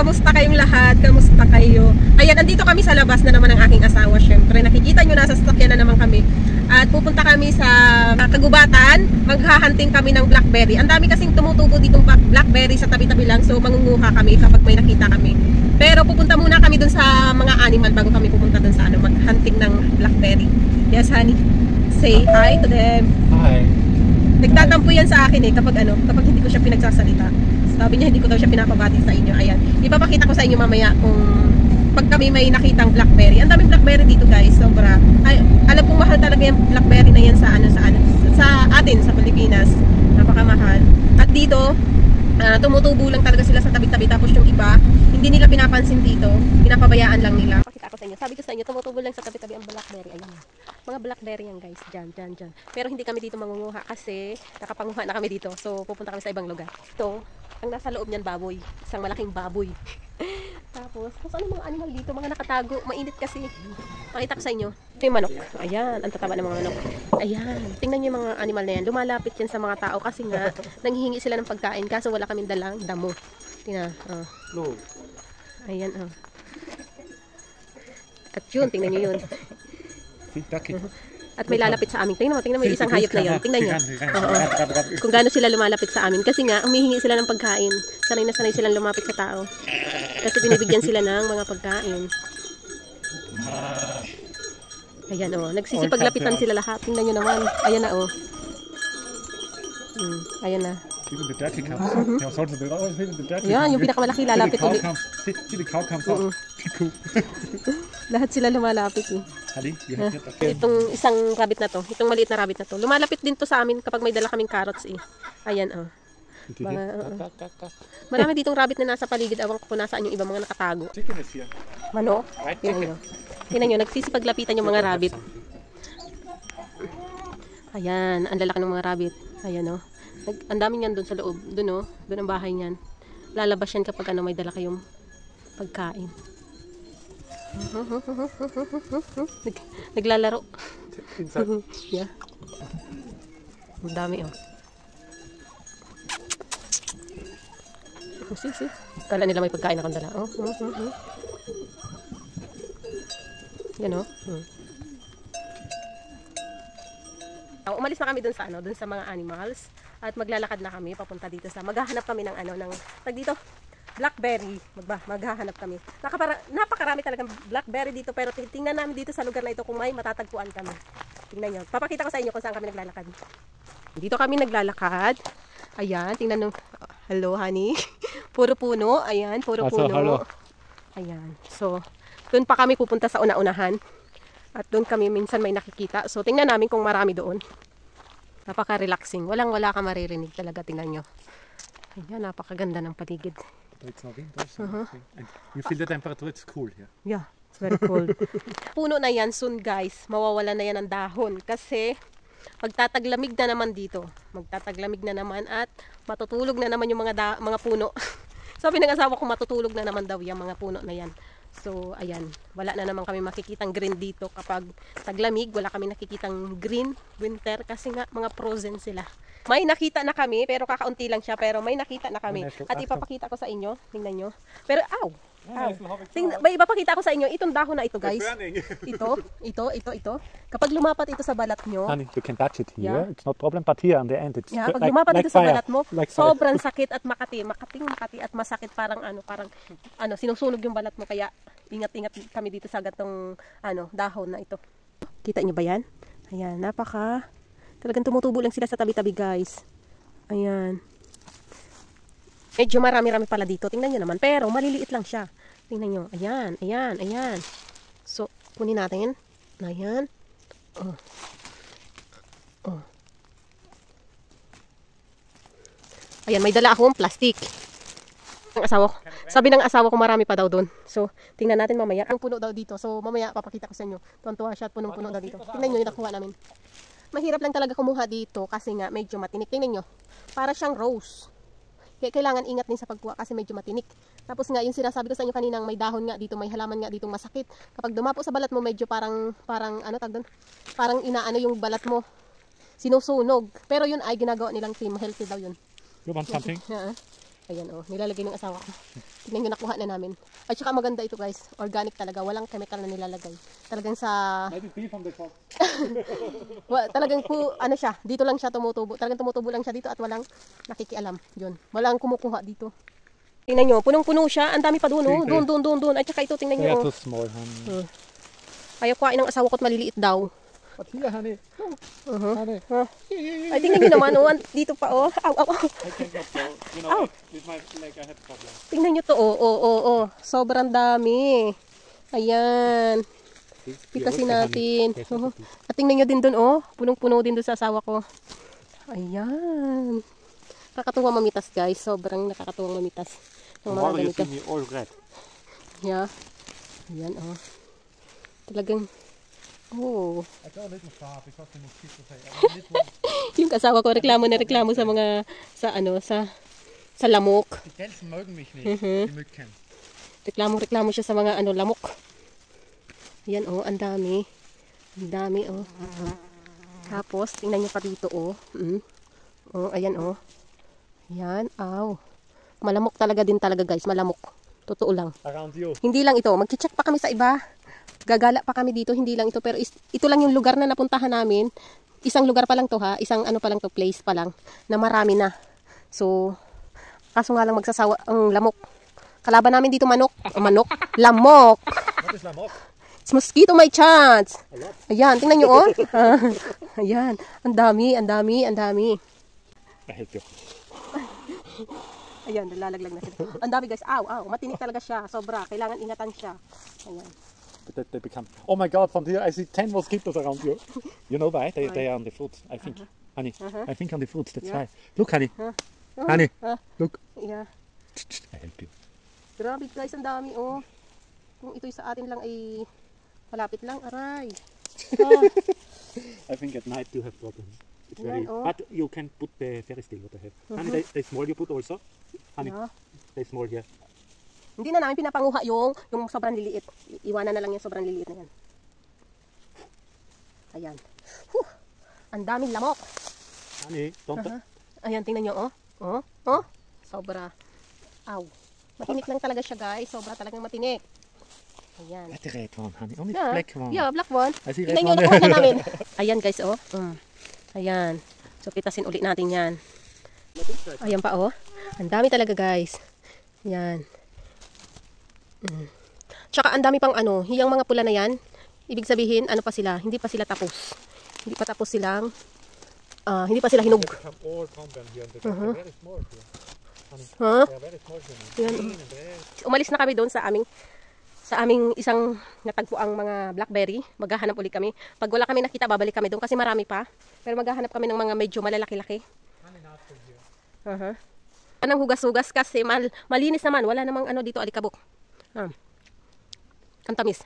kamusta kayong lahat? Kamusta kayo? Ayan, andito kami sa labas na naman ng aking asawa. Syempre, nakikita nyo nasa sasakyan na naman kami. At pupunta kami sa kagubatan. Maghahunting kami ng blackberry. Ang dami kasing tumutubo ditong blackberry sa tabi-tabi lang. So, mangunguha kami kapag may nakita kami. Pero pupunta muna kami dun sa mga animal bago kami pupunta dun sa maghunting ng blackberry. Yes, honey. Say hi to them. Hi. Nagtatampo yan sa akin kapag hindi ko siya pinagsasalita. Sabi niya hindi ko daw siya pinapabati sa inyo. Ayan. Ipapakita ko sa inyo mamaya kung pag kami may nakitang blackberry. Ang daming blackberry dito, guys. Sobra. Ay, alam kong mahal talaga yung blackberry na yan sa atin sa Pilipinas. Napakamahal. At dito, tumutubo lang talaga sila sa tabi-tabi, tapos yung iba hindi nila pinapansin dito, pinapabayaan lang nila. Pakita ko sa inyo, sabi ko sa inyo, tumutubo lang sa tabi-tabi ang blackberry. Ayan, mga blackberry yan, guys, dyan. Pero hindi kami dito mangunguha kasi nakapanguha na kami dito, so pupunta kami sa ibang lugar. Ito, ang nasa loob niyan, baboy, isang malaking baboy. Tapos kung ano mga animal dito, mga nakatago, mainit kasi. Pakita ko sa inyo, ito yung manok. Ayan, ang tataba ng mga manok. Ayan, tingnan niyo yung mga animal na yan, lumalapit yan sa mga tao kasi nga nanghihingi sila ng pagkain kaso wala kaming dalang damo. Tingnan, ayan, at yun, tingnan niyo yun. At may lalapit sa amin. Tingnan mo yung isang hayop na yun. Tingnan niyo. Kung gaano sila lumalapit sa amin. Kasi nga, humihingi sila ng pagkain. Sanay na sanay silang lumapit sa tao. Kasi binibigyan sila ng mga pagkain. Ayan, nagsisipaglapitan sila lahat. Tingnan nyo naman. Ayan na, ayan na. Yan, yung pinakamalaki lalapit ulit. Lahat sila lumalapit Itong isang rabbit na to, itong maliit na rabbit na to, lumalapit din to sa amin kapag may dala kaming carrots Ayan marami ditong rabbit na nasa paligid. Awang ko kung nasaan yung ibang mga nakatago. Mano? Tingnan nyo, nagsisipaglapitan yung mga rabbit. Ayan, ang lalaki ng mga rabbit. Ayan ang dami niyan doon sa loob. Doon ang bahay niyan. Lalabas yan kapag may dala kayong pagkain. Naglalaro. Yeah. Ang dami See. Kala nila may pagkain akong dala. Yan umalis na kami dun sa mga animals at maglalakad na kami papunta dito sa maghahanap kami ng dito blackberry. Maghahanap kami. Napakarami talagang blackberry dito, pero tingnan namin dito sa lugar na ito kung may matatagpuan kami. Tingnan niyo. Papakita ko sa inyo kung saan kami naglalakad. Dito kami naglalakad. Ayan, tingnan nyo. Hello, honey. Puro puno. Ayan, puro puno. Hello. Ayan. So, doon pa kami pupunta sa una-unahan. At doon kami minsan may nakikita. So, tingnan namin kung marami doon. Napaka-relaxing. Walang-wala ka maririnig talaga. Tingnan nyo. Ayan, napakaganda ng paligid. It's no wind, and you feel the temperature, it's cool here. Yeah, it's very cold. Puno na yan soon, guys. Mawawala na yan ng dahon. Kasi, magtataglamig na naman dito. Magtataglamig na naman at matutulog na naman yung mga puno. Sabi ng asawa ko, matutulog na naman daw yung mga puno na yan. So, ayan. Wala na naman kami makikitang green dito kapag taglamig. Wala kami nakikitang green winter kasi nga mga frozen sila. May nakita na kami, pero kakaunti lang siya, pero may nakita na kami. At ipapakita ko sa inyo. Tingnan nyo. Pero, may ipapakita ko sa inyo itong dahon na ito, guys. Ito. Kapag lumapat ito sa balat nyo. Honey, you can touch it here. It's not problem, but here on the end it's pag lumapat ito sa balat mo, sobrang fire. sakit at makati at masakit, parang sinusunog yung balat mo, kaya ingat-ingat kami dito sa gatong dahon na ito. Kita nyo ba yan? Ayan, talagang tumutubo lang sila sa tabi-tabi, guys. Ayan. Medyo marami-rami pala dito. Tingnan nyo naman. Pero maliliit lang siya. Tingnan nyo. Ayan. So, kunin natin. Ayan. Ayan, may dala akong plastic. Sabi ng asawa ko marami pa daw doon. So, tingnan natin mamaya. Ang puno daw dito. So, mamaya papakita ko sa inyo. Tuwan-tuwa siya at punong-puno daw dito. Tingnan nyo yung nakuha namin. Mahirap lang talaga kumuha dito kasi nga medyo matinik. Tingnan nyo. Para siyang rose. Kaya kailangan ingat din sa pagkuha kasi medyo matinik. Tapos nga yung sinasabi ko sa inyo kaninang may dahon nga dito, may halaman nga dito masakit. Kapag dumapo sa balat mo, medyo parang inaano yung balat mo. Sinusunog. Pero yun ay ginagawa nilang team healthy daw yun. You want something? Ayan oh, nilalagay ng asawa ko. Tingnan nyo, nakuha na namin. At saka maganda ito guys, organic talaga, walang chemical na nilalagay. Talagang sa... Maybe pee from the top. Talagang ano siya, dito lang siya tumutubo. Talagang tumutubo lang siya dito at walang nakikialam. Yun, walang kumukuha dito. Tingnan nyo, punong-puno siya. Ang dami pa doon oh. Doon. At saka ito, tingnan nyo oh. Too small, honey. Ayaw kuhain ng asawa ko at maliliit daw. But here, honey. Honey. Ay, tingnan nyo naman, oh. Dito pa, oh. Aw. I cannot go. You know, with my leg, I have a problem. Tingnan nyo to, oh. Sobrang dami. Ayan. Pitasin natin. At tingnan nyo din dun, oh. Punong-puno din dun sa asawa ko. Ayan. Nakakatuwang mamitas, guys. Sobrang nakakatuwang mamitas. Tomorrow you see me all red. Yeah. Ayan, oh. Talagang... Oh. I go a little far because the mosquitoes say Yung kasawa ko reklamo sa mga sa lamok. Die Gelsen mögen mich nicht, die Mücken. Reklamo siya sa mga lamok. Yan oh, ang dami. Ang dami oh. Tapos tingnan niyo pa dito oh. Oh, ayan oh. Yan, aw. Malamok talaga din talaga guys, malamok. Totoo lang. Around you. Hindi lang ito, magche-check pa kami sa iba. Gagala pa kami dito, hindi lang ito, pero ito lang yung lugar na napuntahan namin. Isang lugar pa lang to ha, isang pa lang to, place pa lang, na marami na. So, kaso nga lang magsasawa ang lamok. Kalaban namin dito lamok. What is lamok? It's mosquito my chance. Ayan, tingnan nyo oh. Ayan, ang dami. I help you. Ayan, nalalaglag na sila. Ang dami guys, aw, matinik talaga siya, sobra, kailangan ingatan siya. Ayan. But they become... Oh my God, from here I see 10 mosquitoes around you. You know why? They are on the fruits, I think. Honey, I think on the fruits, that's why. Look, honey. Honey, look. Yeah. I help you. Grabe guys, ang dami oh. Kung ito'y sa atin lang ay malapit lang, aray. I think at night you have problems. It's very... But you can put the very still what I have. Honey, they small you put also. Honey, they small here. Hindi na namin pinapanguha yung sobrang liliit. Iwanan na lang yung sobrang liliit na yan. Ayan. Ang daming lamok. Honey, don't... Ayan, tingnan nyo, oh. Oh. Sobra. Aw. Matinik lang talaga siya, guys. Sobra talagang matinik. Ayan. That's the red one, honey. Only black one. Yeah, black one. I see red Tingnan nyo, one. nakuha na namin. Ayan, guys, oh. Ayan. So, pitasin ulit natin yan. Ayan pa, oh. Ang dami talaga, guys. Ayan. Tsaka ang dami pang yung mga pula na yan, ibig sabihin, pa sila, hindi pa sila tapos. Hindi pa tapos silang, hindi pa sila hinog. Umalis na kami doon sa aming isang natagpuang mga blackberry. Maghahanap ulit kami. Pag wala kami nakita, babalik kami doon kasi marami pa. Pero maghahanap kami ng mga medyo malalaki-laki. Anong hugas-hugas kasi malinis naman. Wala namang dito alikabok. Ang tamis.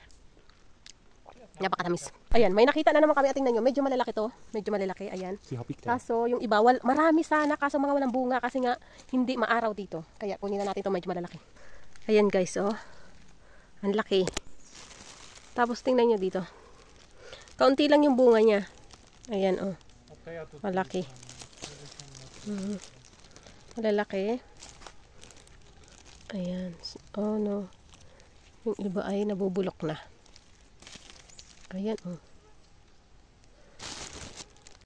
Napakatamis. Ayan, may nakita na naman kami. Tingnan nyo, medyo malalaki to. Medyo malalaki, ayan. Kaso yung iba, marami sana. Kaso mga walang bunga kasi nga hindi maaraw dito. Kaya kunin na natin to medyo malalaki. Ayan guys, oh. Ang laki. Tapos tingnan nyo dito. Kaunti lang yung bunga niya. Ayan, oh. Malaki. Malalaki. Ayan. Oh no. Yung iba ay nabubulok na. Ayan, oh.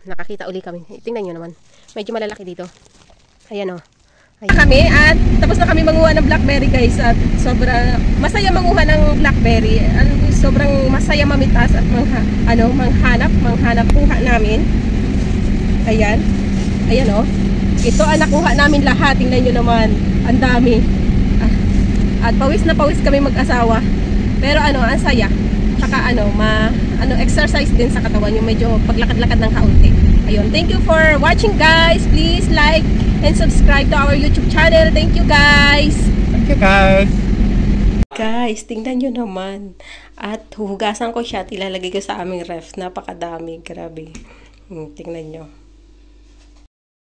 Nakakita uli kami. Tingnan nyo naman. Medyo malalaki dito. Ayan, oh. Ayan. Kami at tapos na kami manguha ng blackberry guys. At masaya manguha ng blackberry. Sobrang masaya mamitas at manghanap kuha namin. Ayan. Ayan, oh. Ito ang nakuha namin lahat. Tingnan nyo naman. Ang dami. At pawis na pawis kami mag-asawa. Pero ang saya. Saka exercise din sa katawan. Yung medyo paglakad-lakad ng kaunti. Ayun. Thank you for watching guys. Please like and subscribe to our YouTube channel. Thank you guys. Thank you guys. Guys, tingnan nyo naman. At huhugasan ko siya at ilalagay ko sa aming ref. Napakadami. Grabe. Tingnan nyo.